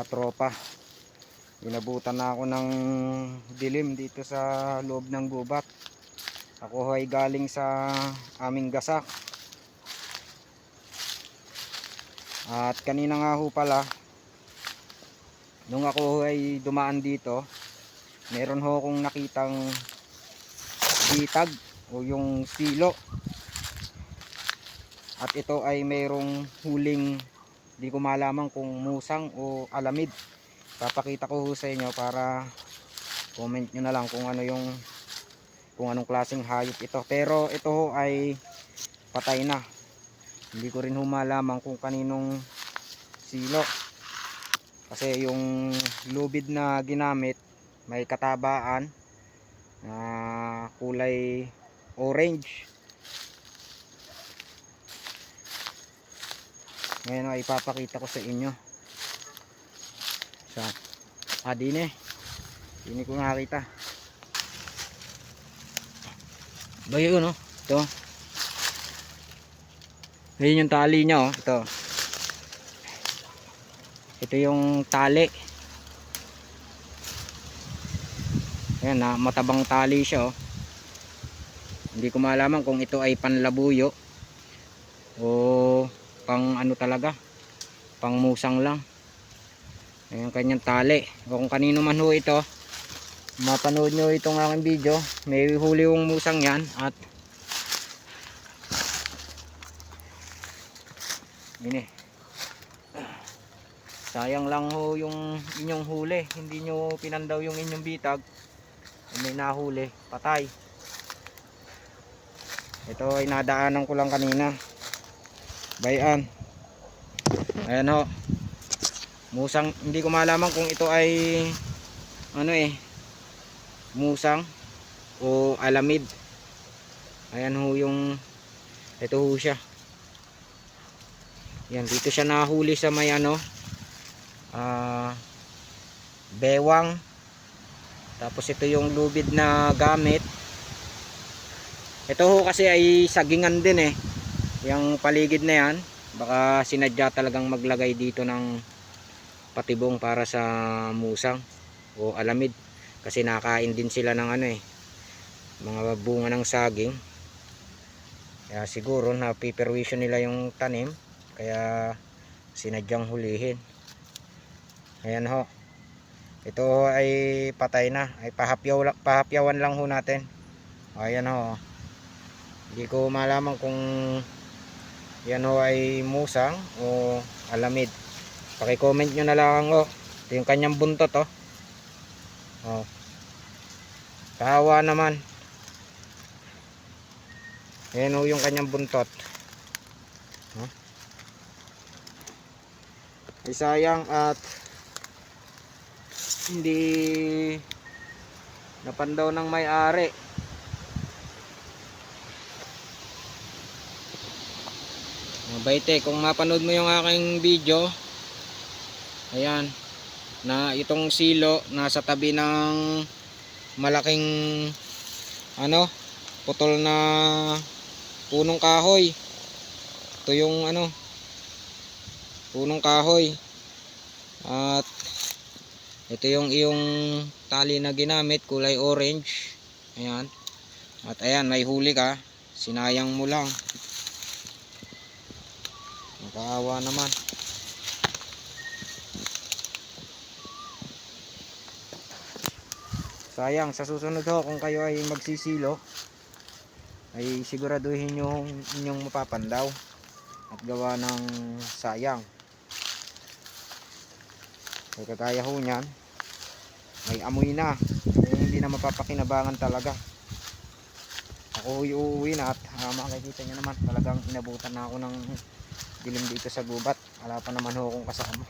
tropa. Inabutan na ako ng dilim dito sa loob ng gubat. Ako ay galing sa aming gasak. At kanina nga ho pala, nung ako ay dumaan dito, meron ho akong nakitang bitag o yung silo. At ito ay mayroong huling, di ko malaman kung musang o alamid. Papakita ko ho sa inyo para comment nyo na lang kung ano yung, kung anong klaseng hayop ito. Pero ito ho ay patay na. Hindi ko rin ho malaman kung kaninong silo, kasi yung lubid na ginamit may katabaan na kulay orange. Ngayon ay ipapakita ko sa inyo. Dine ko nakita ba yun, no? Ito, ayun yung tali nya, oh. Ito yung tali. Ayan, na matabang tali siya, oh. Hindi ko malaman kung ito ay panlabuyo o pang ano talaga, pang musang lang. Ayan kanyang tali, o kung kanino man ho ito. Mapanood nyo itong aking video, may huli yung musang yan. At ini, sayang lang ho yung inyong huli, hindi nyo pinandaw yung inyong bitag. May nahuli, patay. Ito ay nadaanan ko lang kanina, bayan. Ayan ho, musang. Hindi ko malaman kung ito ay ano musang o alamid. Ayan ho yung, ito ho siya. Yan, dito siya nahuli sa may bewang. Tapos ito yung lubid na gamit. Ito ho kasi ay sagingan din, yung paligid na yan. Baka sinadya talagang maglagay dito ng patibong para sa musang o alamid, kasi nakain din sila ng mga bunga ng saging. Kaya siguro napiperwisyo nila yung tanim, kaya sinadyang hulihin. Ayan ho, ito ay patay na, ay pahapyawan lang ho natin. Ayan ho, hindi ko malaman kung yan ho ay musang o alamid. Paki-comment nyo na lang. Ito yung kanyang buntot, kahawa naman. Ayan ho yung kanyang buntot. Ay sayang at hindi napandaw ng may-ari. Mabaite, kung mapanood mo yung aking video, ayan, na itong silo nasa tabi ng malaking putol na punong kahoy. Ito yung punong kahoy. At ito yung iyong tali na ginamit, kulay orange. Ayan. At ayan, may huli ka, sinayang mo lang. Nakaawa naman. Sayang, sa susunod ho, kung kayo ay magsisilo, ay siguraduhin nyo inyong mapapandaw at gawa ng sayang. Kaya kagaya ho nyan, may amoy na, hindi na mapapakinabangan talaga. Ako uuwi na at makikita nyo naman, talagang inabutan na ako ng dilim dito sa gubat. Wala pa naman ho akong kasama.